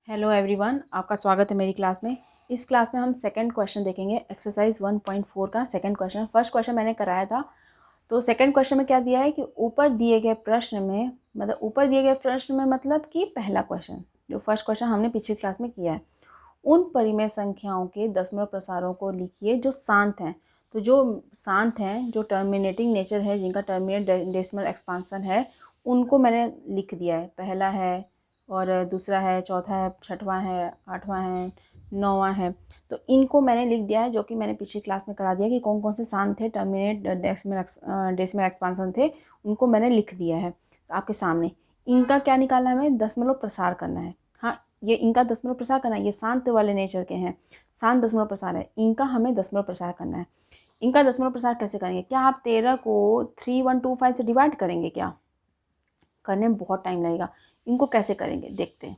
Hello everyone, आपका स्वागत है मेरी क्लास में। इस क्लास में हम सेकंड क्वेश्चन देखेंगे। एक्सरसाइज 1.4 का सेकंड क्वेश्चन। फर्स्ट क्वेश्चन मैंने कराया था, तो सेकंड क्वेश्चन में क्या दिया है कि ऊपर दिए गए प्रश्न में मतलब कि पहला क्वेश्चन, जो फर्स्ट क्वेश्चन हमने पिछली क्लास में किया है, उन परिमेय संख्याओं के दशमलव प्रसारों को लिखिए जो शांत हैं। तो जो शांत हैं, जो टर्मिनेटिंग नेचर है, जिनका टर्मिनेट डेसिमल एक्सपांसन है, उनको मैंने लिख दिया है। पहला है और दूसरा है, चौथा है, छठवां है, आठवां है, नौवां है। तो इनको मैंने लिख दिया है, जो कि मैंने पिछली क्लास में करा दिया कि कौन कौन से शांत थे, टर्मिनेट डेसिमल एक्सपांसन थे, उनको मैंने लिख दिया है आपके सामने। इनका क्या निकालना है, हमें दशमलव प्रसार करना है। हाँ, ये इनका दशमलव प्रसार करना है। ये शांत वाले नेचर के हैं, शांत दशमलव प्रसार है, इनका हमें दशमलव प्रसार करना है। इनका दशमलव प्रसार कैसे करेंगे? क्या आप 13 को 3125 से डिवाइड करेंगे? क्या करने में बहुत टाइम लगेगा। इनको कैसे करेंगे देखते हैं।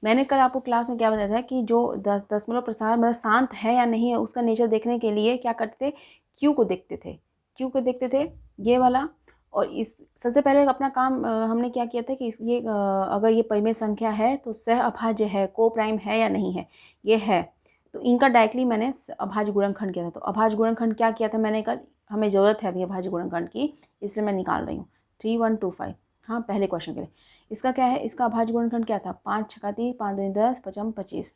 मैंने कल आपको क्लास में क्या बताया था कि जो दशमलव प्रसार मतलब शांत है या नहीं है, उसका नेचर देखने के लिए क्या करते थे, क्यू को देखते थे। क्यू को देखते थे, ये वाला। और इस सबसे पहले अपना काम हमने क्या किया था कि ये अगर ये परिमेय संख्या है तो सह अभाज्य है, को प्राइम है या नहीं है, ये है। तो इनका डायरेक्टली मैंने अभाज्य गुणनखंड किया था। तो अभाज्य गुणनखंड क्या किया था मैंने कल, हमें ज़रूरत है अभी अभाज्य गुणनखंड की, इससे मैं निकाल रही हूँ 3125। हाँ, पहले क्वेश्चन के लिए इसका क्या है, इसका अभाज्य गुणनखंड क्या था, 5 छक्का 30, 5 दूनी 10, 55 25।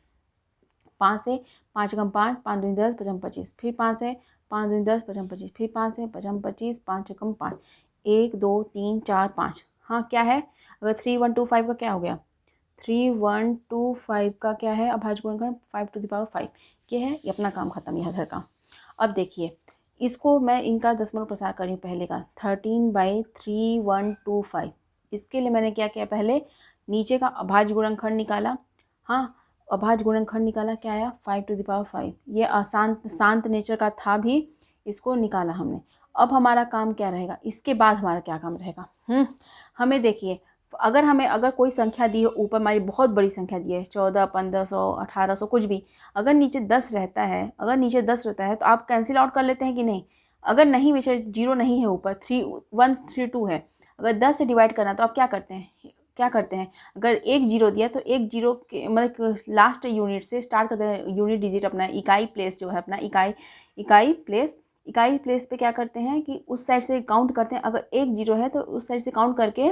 5 से 5 एकम 5, 5 दूनी 10, 55 25। फिर 5 से 5 दूनी 10, 55 25। फिर 5 से 55 25, 5 एकम 5, 1 2 3 4 5। हाँ, क्या है, अगर 3125 का क्या हो गया, 3125 का क्या है अभाज्य गुणनखंड, 5⁵ ये है। ये अपना काम खत्म, यह इधर का। अब देखिए, इसको मैं इनका दशमलव प्रसार कर रही हूँ। पहले का 13/3125, इसके लिए मैंने क्या किया, पहले नीचे का अभाज्य गुणनखंड निकाला। हाँ, अभाज्य गुणनखंड निकाला, क्या आया 5⁵। ये शांत नेचर का था भी, इसको निकाला हमने। अब हमारा काम क्या रहेगा, इसके बाद हमारा क्या काम रहेगा, हमें देखिए, अगर कोई संख्या दी है ऊपर, हमारी बहुत बड़ी संख्या दी है, 14, 1500, 1800, कुछ भी, अगर नीचे 10 रहता है, तो आप कैंसिल आउट कर लेते हैं कि नहीं? अगर नहीं, बेशक जीरो नहीं है ऊपर, 3132 है, अगर 10 से डिवाइड करना, तो आप क्या करते हैं, अगर एक जीरो दिया तो एक जीरो के मतलब लास्ट यूनिट से स्टार्ट करते हैं, यूनिट डिजिट अपना, इकाई प्लेस जो है अपना, इकाई प्लेस पे क्या करते हैं कि उस साइड से काउंट करते हैं। अगर एक जीरो है तो उस साइड से काउंट करके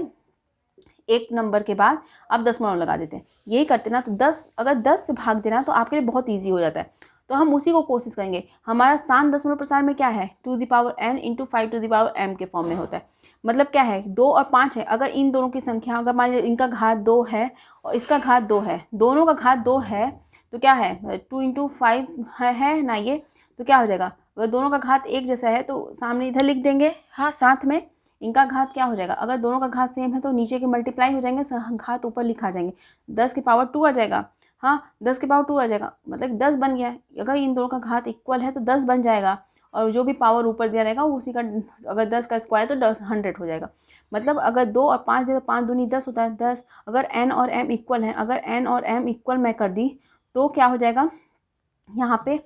एक नंबर के बाद आप दशमलव लगा देते हैं। यही करते ना, तो 10, अगर 10 से भाग देना तो आपके लिए बहुत ईजी हो जाता है। तो हम उसी को कोशिश करेंगे। हमारा शांत दशमलव प्रसार में क्या है, 2n इंटू 5m के फॉर्म में होता है। मतलब क्या है, 2 और 5 है। अगर इन दोनों की संख्या, अगर मान लीजिए इनका घात 2 है और इसका घात 2 है, दोनों का घात 2 है, तो क्या है 2 इंटू 5 है ना ये, तो क्या हो जाएगा, अगर दोनों का घात एक जैसा है तो सामने इधर लिख देंगे। हाँ, साथ में इनका घात क्या हो जाएगा, अगर दोनों का घात सेम है तो नीचे के मल्टीप्लाई हो जाएंगे, घात ऊपर लिखा जाएंगे, 10 की पावर 2 आ जाएगा। हाँ, 10 की पावर 2 आ जाएगा, मतलब 10 बन गया। अगर इन दोनों का घात इक्वल है तो 10 बन जाएगा, और जो भी पावर ऊपर दिया रहेगा वो उसी का, अगर 10 का स्क्वायर तो 100 हो जाएगा। मतलब अगर 2 और 5 दे तो 5 दूनी 10 होता है, 10। अगर n और m इक्वल हैं, अगर n और m इक्वल मैं कर दी तो क्या हो जाएगा, यहाँ पे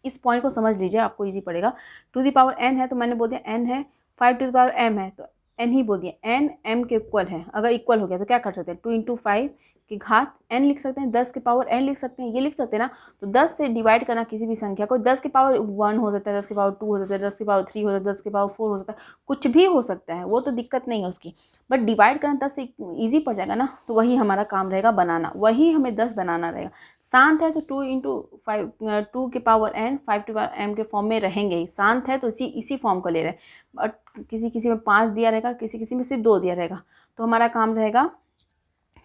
इस पॉइंट को समझ लीजिए, आपको इजी पड़ेगा। टू दी पावर n है तो मैंने बोल दिया n है, 5 टू दी पावर m है तो n ही बोल दिया, n m के इक्वल है। अगर इक्वल हो गया तो क्या कर सकते हैं, 2 इंटू 5 की घात n लिख सकते हैं, 10 की पावर n लिख सकते हैं, ये लिख सकते हैं ना। तो 10 से डिवाइड करना किसी भी संख्या को, 10 की पावर 1 हो सकता है, 10 की पावर 2 हो सकता है, 10 की पावर 3 हो सकता है, 10 की पावर 4 हो सकता है, कुछ भी हो सकता है, वो तो दिक्कत नहीं है उसकी। बट डिवाइड करना 10 से ईजी पड़ जाएगा ना, तो वही हमारा काम रहेगा बनाना, वही हमें 10 बनाना रहेगा। शांत है तो 2 इंटू 5, 2 के power n, 5 to power m के फॉर्म में रहेंगे ही। शांत है तो इसी फॉर्म को ले रहे हैं, बट किसी में 5 दिया रहेगा, किसी में सिर्फ 2 दिया रहेगा। तो हमारा काम रहेगा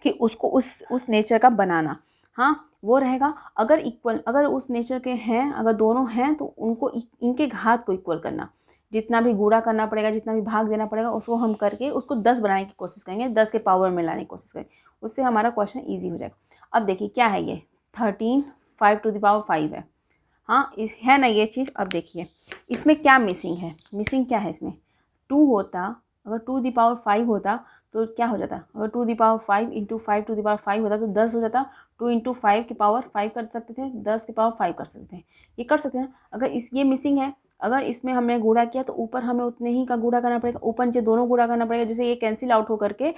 कि उसको उस नेचर का बनाना। हाँ, वो रहेगा। अगर उस नेचर के हैं, अगर दोनों हैं, तो उनको इनके घात को इक्वल करना, जितना भी गुणा करना पड़ेगा, जितना भी भाग देना पड़ेगा, उसको हम करके उसको 10 बनाने की कोशिश करेंगे, 10 के पावर में लाने की कोशिश करेंगे, उससे हमारा क्वेश्चन ईजी हो जाएगा। अब देखिए क्या है ये, 13, 5 टू द पावर 5 है। हाँ, है ना ये चीज़। अब देखिए इसमें क्या मिसिंग है, मिसिंग क्या है इसमें, 2 होता, अगर 2 दी पावर 5 होता तो क्या हो जाता, अगर 2 the power 5 into 5 to the power 5 होता तो 10 हो जाता। 2 इंटू 5 की पावर 5 कर सकते थे, 10 की पावर 5 कर सकते थे, ये कर सकते हैं। अगर ये मिसिंग है, अगर इसमें हमने गुणा किया तो ऊपर हमें उतने ही का गुणा करना पड़ेगा, ऊपर नीचे दोनों गुणा करना पड़ेगा, जैसे ये कैंसिल आउट होकर के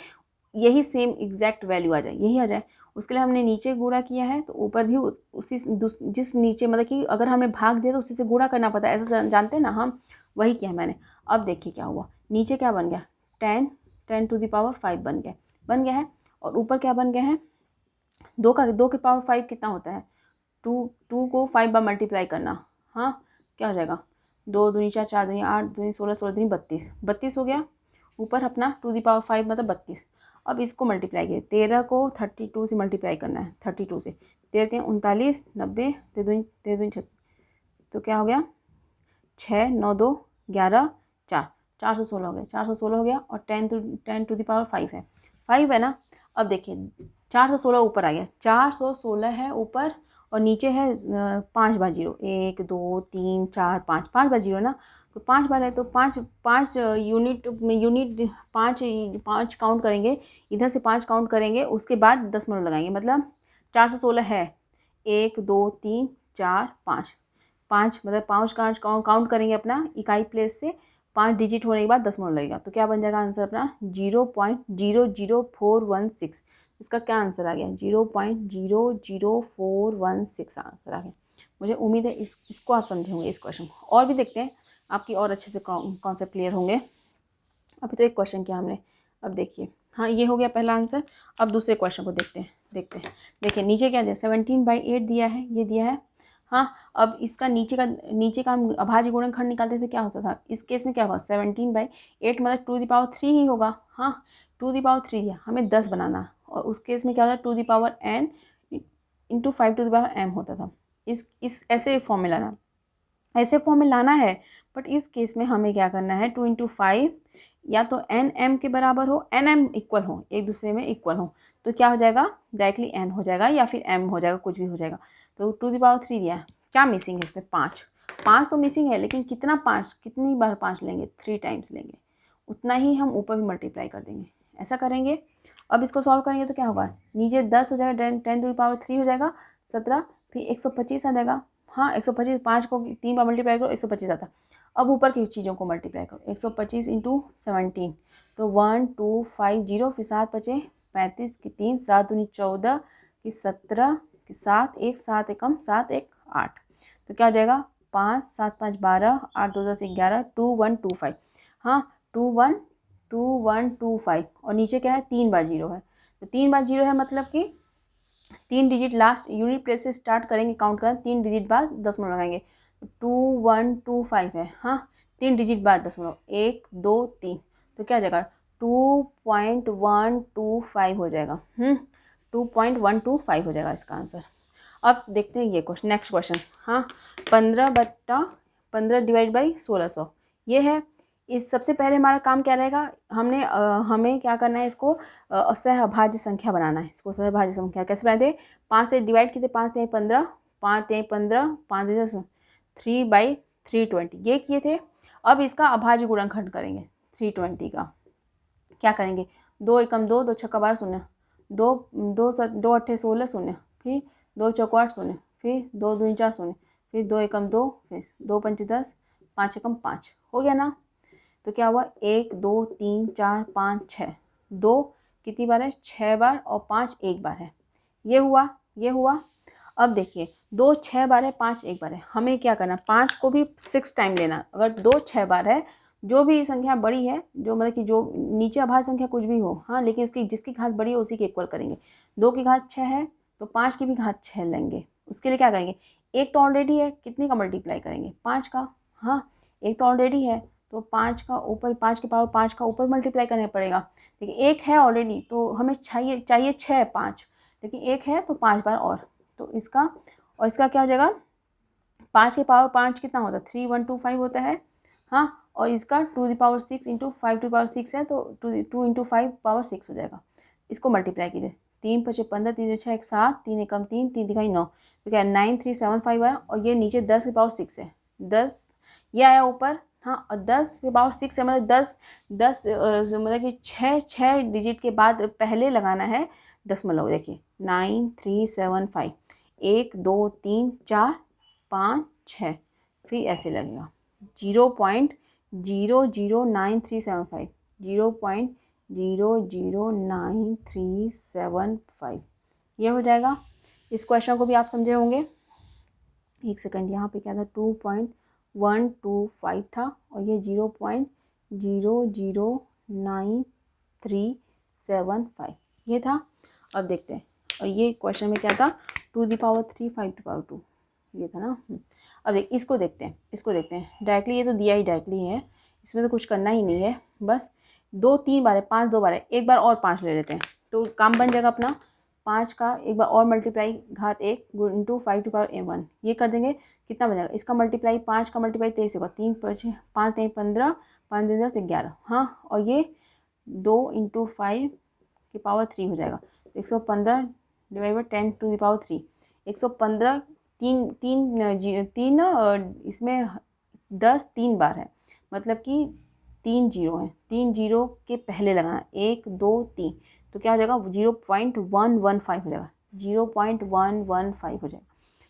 यही सेम एग्जैक्ट वैल्यू आ जाए, यही आ जाए। उसके लिए हमने नीचे गुणा किया है तो ऊपर भी उसी जिस नीचे मतलब कि अगर हमें भाग दिया तो उसी से गुणा करना पड़ता है, ऐसा जानते हैं ना हम, वही किया मैंने। अब देखिए क्या हुआ, नीचे क्या बन गया 10 बन गया है, और ऊपर क्या बन गया है 2 की पावर 5 कितना होता है 2 को 5 बार मल्टीप्लाई करना। हाँ क्या हो जाएगा 2 दूनी 4, 4 दूनी 8, दूनी 16, 16 दूनी 32 हो गया। ऊपर अपना 2 की पावर 5 मतलब 32। अब इसको मल्टीप्लाई किया, 13 को 32 से मल्टीप्लाई करना है, 32 से 13 39 90 तेरह दूनी 36, तो क्या हो गया 6 9 2 11 4, 416 हो गया, 416 हो गया। और 10 टू द पावर 5 है, 5 है ना। अब देखिए 416 ऊपर आ गया, 416 है ऊपर और नीचे है 5 बार 0, 1 2 3 4 5, 5 बार 0 ना, तो 5 बार है तो 5 यूनिट 5 काउंट करेंगे, इधर से 5 काउंट करेंगे, उसके बाद दशमलव लगाएंगे, मतलब 416 है 1 2 3 4 5, 5 मतलब 5 काउंट करेंगे अपना इकाई प्लेस से, 5 डिजिट होने के बाद दशमलव लगेगा, तो क्या बन जाएगा आंसर अपना 0.00416। इसका क्या आंसर आ गया 0.00416 आंसर आ गया। मुझे उम्मीद है इसको आप समझे होंगे इस क्वेश्चन को। और भी देखते हैं आपकी और अच्छे से कॉन्सेप्ट क्लियर होंगे। अभी तो एक क्वेश्चन किया हमने, अब देखिए हाँ ये हो गया पहला आंसर। अब दूसरे क्वेश्चन को देखते हैं। देखिए नीचे क्या दिया 17/8 दिया है, ये दिया है। हाँ अब इसका नीचे का हम अभाज्य गुणनखंड निकालते थे, क्या होता था इस केस में क्या होगा 17/8 मतलब 2 की पावर 3 ही होगा। हाँ 2 की पावर 3 दिया, हमें 10 बनाना, और उस केस में क्या होता है 2 की power n into 5 to the power m होता था। इस ऐसे फॉर्म में लाना है, बट इस केस में हमें क्या करना है 2 इंटू 5 या तो एन एम के बराबर हो, एन एम इक्वल हो, एक दूसरे में इक्वल हो, तो क्या हो जाएगा डायरेक्टली एन हो जाएगा या फिर एम हो जाएगा, कुछ भी हो जाएगा। तो 2 की पावर 3 दिया है, क्या मिसिंग है इसमें 5 तो मिसिंग है, लेकिन कितनी बार 5 लेंगे 3 टाइम्स लेंगे, उतना ही हम ऊपर भी मल्टीप्लाई कर देंगे, ऐसा करेंगे। अब इसको सॉल्व करेंगे तो क्या होगा नीचे 10 हो जाएगा, 10 टू की पावर 3 हो जाएगा 17, फिर 125 आ जाएगा। हाँ 125, 5 को 3 बार मल्टीप्लाई करो 125 आता। अब ऊपर की चीज़ों को मल्टीप्लाई करो 125 इंटू 17, तो 1 2 5 0, फिर 7 बचे 35 की 3, 7 दूनी 14 की 17 की 7 1 7 एकम 7 1 8, तो क्या हो जाएगा 5 7 5 12, 8 2 10 11, 2125। हाँ 2125, और नीचे क्या है 3 बार 0 है, तो 3 बार 0 है मतलब कि 3 डिजिट लास्ट यूनिट प्लेस से स्टार्ट करेंगे काउंट करें, 3 डिजिट बाद दशमलव लगाएंगे, 2125 है। हाँ 3 डिजिट बाद दशमलव 1 2 3, तो क्या हो जाएगा 2.125 हो जाएगा। 2.125 हो जाएगा इसका आंसर। अब देखते हैं ये क्वेश्चन, नेक्स्ट क्वेश्चन। हाँ 15 डिवाइड बाई 1600 ये है। इस सबसे पहले हमारा काम क्या रहेगा, हमें क्या करना है, इसको सहअभाज्य संख्या बनाना है। इसको सहअभाज्य संख्या कैसे बनाते, 5 से डिवाइड किए थे, 5 3 15, 5 3 15, 5 10, 3/320 ये किए थे। अब इसका अभाज्य गुणनखंड करेंगे 320 का। क्या करेंगे 2 एकम 2, 2 छक्का 12 शून्य, 2 अट्ठे 16 शून्य, फिर 2 चौको 8 शून्य, फिर 2 दूनी 4 शून्य, फिर 2 एकम 2, फिर 2 पंचे 10, 5 एकम 5 हो गया ना। तो क्या हुआ 1 2 3 4 5 6, 2 कितनी बार है 6 बार, और 5 एक बार है, ये हुआ। अब देखिए 2 6 बार है, 5 एक बार है, हमें क्या करना 5 को भी 6 टाइम लेना। अगर 2 6 बार है, जो भी संख्या बड़ी है, जो मतलब कि जो नीचे अभाज्य संख्या कुछ भी हो, हाँ लेकिन उसकी जिसकी घात बड़ी है उसी के इक्वल करेंगे। 2 की घात 6 है तो 5 की भी घात 6 लेंगे। उसके लिए क्या करेंगे, एक तो ऑलरेडी है, कितने का मल्टीप्लाई करेंगे 5 का। हाँ एक तो ऑलरेडी है तो 5 का ऊपर 5 के पावर 5 का ऊपर मल्टीप्लाई करना पड़ेगा। देखिए एक है ऑलरेडी तो हमें चाहिए 6 5, लेकिन एक है तो 5 बार और, तो इसका क्या हो जाएगा 5 के पावर 5 कितना होता है 3125 होता है। हाँ और इसका 2 की पावर 6 इंटू 5 टू पावर 6 है तो 2 इंटू 5 पावर 6 हो जाएगा। इसको मल्टीप्लाई कीजिए 3 5 15, 3 6 1 7, 3 एकम 3, 3 दिखाई 9, तो क्या 9375 है। और ये नीचे 10 की पावर 6 है, 10 ये आया ऊपर। हाँ और 10 की पावर 6 है मतलब 10 मतलब कि 6 डिजिट के बाद पहले लगाना है दशमलव। देखिए 9375, 1 2 3 4 5 6, फिर ऐसे लगेगा 0.00937 0.00937, ये हो जाएगा। इस क्वेश्चन को भी आप समझे होंगे। एक सेकंड, यहाँ पे क्या था, 2.125 था और ये 0.0097375 ये था। अब देखते हैं, और ये क्वेश्चन में क्या था, 2^3 5^2 ये था ना। अब इसको देखते हैं, डायरेक्टली ये तो दिया ही डायरेक्टली है, इसमें तो कुछ करना ही नहीं है, बस 2-3 बार है, 5 2 बार है, एक बार और 5 ले लेते हैं तो काम बन जाएगा अपना। 5 का एक बार और मल्टीप्लाई घात 1 इंटू 5^m1 ये कर देंगे, कितना बन इसका मल्टीप्लाई, 5 का मल्टीप्लाई 23 होगा, 3 5 5 3 15 5 2 10 11, हाँ, और ये 2 इंटू 5^3 हो जाएगा, 115 डिवाइड बाई 10^3 115 तीन इसमें 10 3 बार है, मतलब कि 3 जीरो हैं, 3 जीरो के पहले लगाना, 1 2 3, तो क्या हो जाएगा 0.115 हो जाएगा, 0.115 हो जाएगा।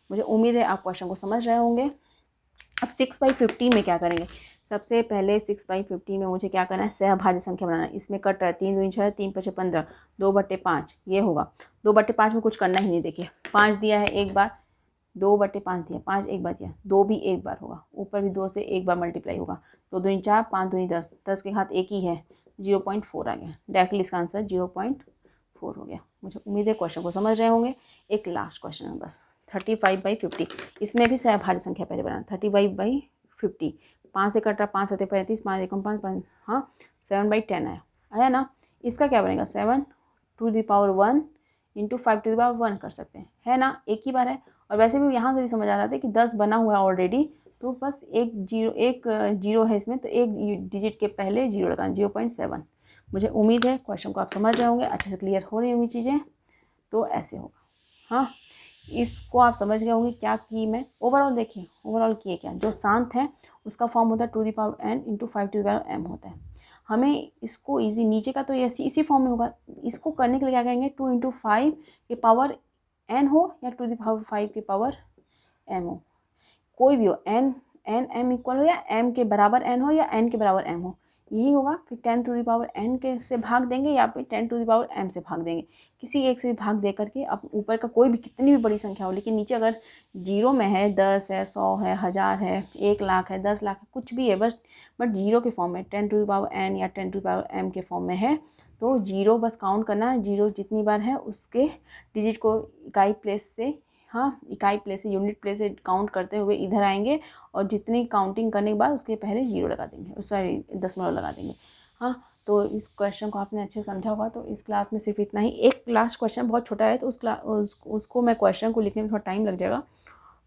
मुझे उम्मीद है आप क्वेश्चन को समझ रहे होंगे। अब 6/50 में क्या करेंगे, सबसे पहले 6/50 में मुझे क्या करना है, सहभाज्य संख्या बनाना है। इसमें कट रहा है 3 दूनी 6 3 5 15 2/5 ये होगा, 2/5 में कुछ करना ही नहीं, देखिए 5 दिया है एक बार, 2/5 दिया, 5 एक बार दिया, 2 भी एक बार होगा, ऊपर भी 2 से एक बार मल्टीप्लाई होगा, 2 दूनी 4 5 दूनी 10 10 के हाथ एक ही है, 0.4 आ गया, डायरेक्टली इसका आंसर 0.4 हो गया। मुझे उम्मीद है क्वेश्चन को समझ रहे होंगे। एक लास्ट क्वेश्चन है बस, 35/50, इसमें भी सहभाज्य संख्या पहले बनाना, 35/50, 5 से कट रहा, 5 7 35 5 1 5 5, हाँ 7/10 आया ना। इसका क्या बनेगा, 7^1 इंटू 5^1 कर सकते हैं, है ना, एक ही बार है। और वैसे भी यहाँ से भी समझ आ रहा था कि 10 बना हुआ है ऑलरेडी, तो बस एक जीरो है इसमें, तो एक डिजिट के पहले जीरो लगाना, 0.7। मुझे उम्मीद है क्वेश्चन को आप समझ रहे होंगे, अच्छे से क्लियर हो रही होंगी चीज़ें, तो ऐसे होगा। हाँ, इसको आप समझ गए होंगे क्या की मैं ओवरऑल, देखिए ओवरऑल किए क्या, जो शांत है उसका फॉर्म होता है 2^n इंटू 5^m होता है। हमें इसको इजी, नीचे का तो इसी फॉर्म में होगा, इसको करने के लिए क्या करेंगे, 2 इंटू 5 के पावर n हो या 2^5 के पावर m हो, कोई भी हो, n m इक्वल हो या m के बराबर n हो या n के बराबर m हो, यही होगा। फिर 10^n के से भाग देंगे या फिर 10^m से भाग देंगे, किसी एक से भी भाग दे करके। अब ऊपर का कोई भी कितनी भी बड़ी संख्या हो, लेकिन नीचे अगर जीरो में है, 10 है, 100 है, 1000 है, 1 लाख है, 10 लाख है, कुछ भी है, बट जीरो के फॉर्म में, 10^n या 10^m के फॉर्म में है, तो जीरो बस काउंट करना है, जीरो जितनी बार है उसके डिजिट को इकाई प्लेस से, हाँ इकाई प्लेस से, यूनिट प्लेस से काउंट करते हुए इधर आएंगे, और जितनी काउंटिंग करने के बाद उसके पहले जीरो लगा देंगे, सॉरी दशमलव लगा देंगे। हाँ, तो इस क्वेश्चन को आपने अच्छे समझा होगा। तो इस क्लास में सिर्फ इतना ही। एक लास्ट क्वेश्चन बहुत छोटा है, तो उसको मैं क्वेश्चन को लिखने में थोड़ा टाइम लग जाएगा,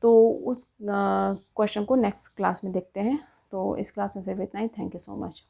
तो उस क्वेश्चन को नेक्स्ट क्लास में देखते हैं। तो इस क्लास में सिर्फ इतना ही। Thank you so much.